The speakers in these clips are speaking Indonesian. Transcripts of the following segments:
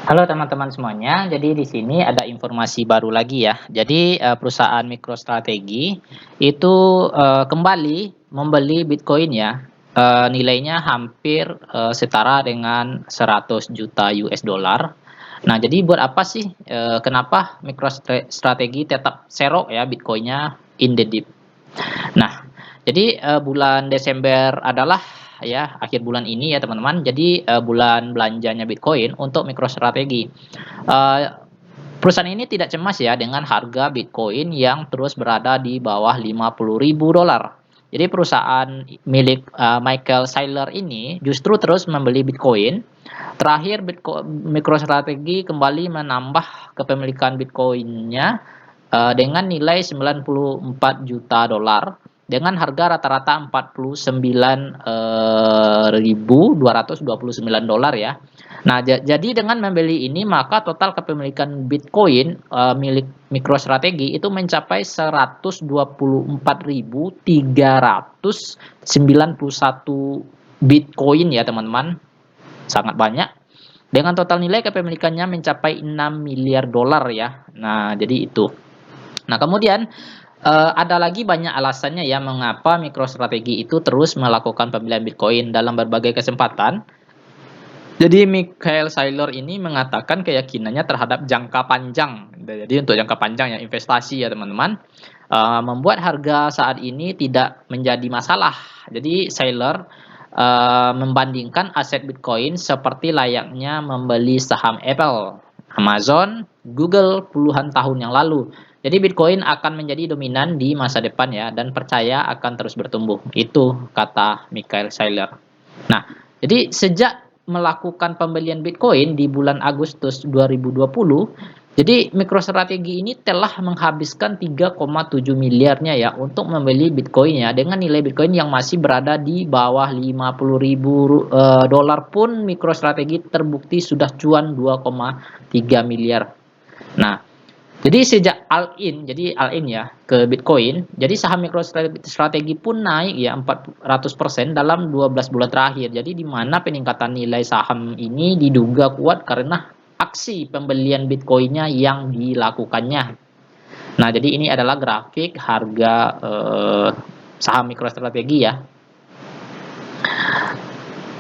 Halo teman-teman semuanya. Jadi di sini ada informasi baru lagi ya. Jadi perusahaan MicroStrategy itu kembali membeli Bitcoin ya. Nilainya hampir setara dengan 100 juta US dollar. Nah, jadi buat apa sih? Kenapa MicroStrategy tetap serok ya Bitcoinnya in the deep? Nah, jadi bulan Desember adalah ya akhir bulan ini ya teman-teman. Jadi bulan belanjanya Bitcoin untuk MicroStrategy. Eh, Perusahaan ini tidak cemas ya dengan harga Bitcoin yang terus berada di bawah 50.000 dolar. Jadi perusahaan milik Michael Saylor ini justru terus membeli Bitcoin. Terakhir MicroStrategy kembali menambah kepemilikan Bitcoinnya dengan nilai 94 juta dolar dengan harga rata-rata 49.229 dolar ya. Nah, jadi dengan membeli ini maka total kepemilikan Bitcoin milik MicroStrategy itu mencapai 124.391 Bitcoin ya teman-teman. Sangat banyak. Dengan total nilai kepemilikannya mencapai 6 miliar dolar ya. Nah, jadi itu. Nah, kemudian ada lagi banyak alasannya ya mengapa MicroStrategy itu terus melakukan pembelian Bitcoin dalam berbagai kesempatan. Jadi Michael Saylor ini mengatakan keyakinannya terhadap jangka panjang. Jadi untuk jangka panjang ya investasi ya teman-teman, membuat harga saat ini tidak menjadi masalah. Jadi Saylor membandingkan aset Bitcoin seperti layaknya membeli saham Apple, Amazon, Google puluhan tahun yang lalu. Jadi Bitcoin akan menjadi dominan di masa depan ya dan percaya akan terus bertumbuh. Itu kata Michael Saylor. Nah, jadi sejak melakukan pembelian Bitcoin di bulan Agustus 2020, jadi MicroStrategy ini telah menghabiskan 3,7 miliarnya ya untuk membeli Bitcoin ya dengan nilai Bitcoin yang masih berada di bawah 50.000 dolar pun MicroStrategy terbukti sudah cuan 2,3 miliar. Nah, jadi sejak all in ya ke Bitcoin, jadi saham MicroStrategy pun naik ya 400% dalam 12 bulan terakhir. Jadi di mana peningkatan nilai saham ini diduga kuat karena aksi pembelian Bitcoinnya yang dilakukannya. Nah, jadi ini adalah grafik harga saham MicroStrategy ya.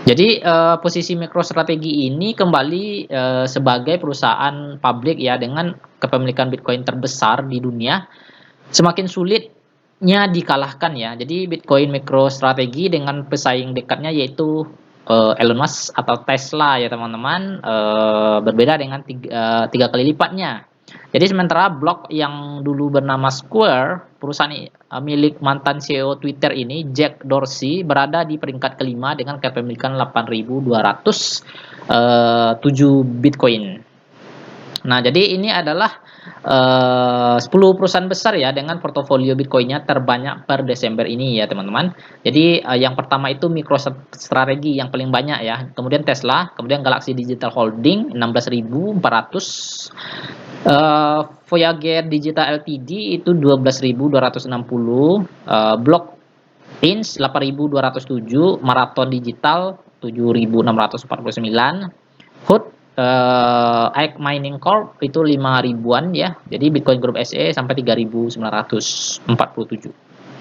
Jadi posisi MicroStrategy ini kembali sebagai perusahaan publik ya dengan kepemilikan Bitcoin terbesar di dunia semakin sulitnya dikalahkan ya. Jadi Bitcoin MicroStrategy dengan pesaing dekatnya yaitu Elon Musk atau Tesla ya teman-teman, berbeda dengan tiga kali lipatnya. Jadi sementara blok yang dulu bernama Square, perusahaan milik mantan CEO Twitter ini, Jack Dorsey, berada di peringkat kelima dengan kepemilikan 8.207 Bitcoin. Nah, jadi ini adalah 10 perusahaan besar ya dengan portofolio Bitcoinnya terbanyak per Desember ini ya teman-teman. Jadi yang pertama itu MicroStrategy yang paling banyak ya. Kemudian Tesla, kemudian Galaxy Digital Holding 16.400, Voyager Digital Ltd itu 12.260, Block Inc 8.207, Marathon Digital 7.649, Hood Ike Mining Corp itu 5 ribuan ya. Jadi Bitcoin Group SE sampai 3.947.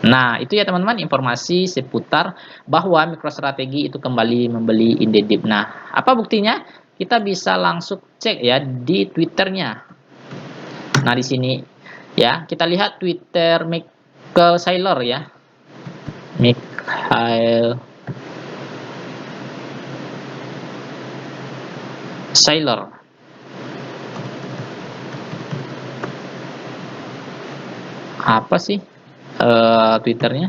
Nah, itu ya teman-teman informasi seputar bahwa MicroStrategy itu kembali membeli Indedip. Nah, apa buktinya? Kita bisa langsung cek ya di Twitternya. Nah, di sini ya, kita lihat Twitter Michael Saylor ya. Michael Saylor. Apa sih Twitternya?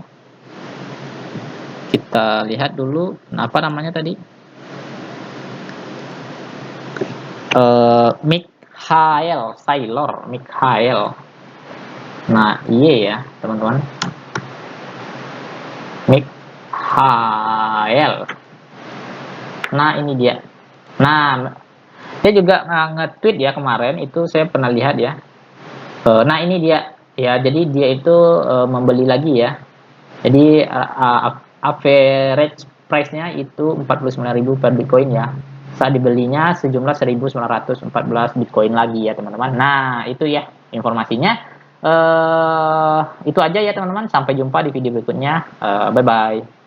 Kita lihat dulu apa namanya tadi. Michael Saylor. Nah, iya ya teman-teman, Michael. Nah, ini dia. Nah, saya juga nge-tweet ya kemarin itu, saya pernah lihat ya. Nah, ini dia ya, jadi dia itu membeli lagi ya. Jadi average price-nya itu 49.000 per Bitcoin ya. Saat dibelinya sejumlah 1.914 Bitcoin lagi ya teman-teman. Nah, itu ya informasinya. Itu aja ya teman-teman. Sampai jumpa di video berikutnya. Bye bye.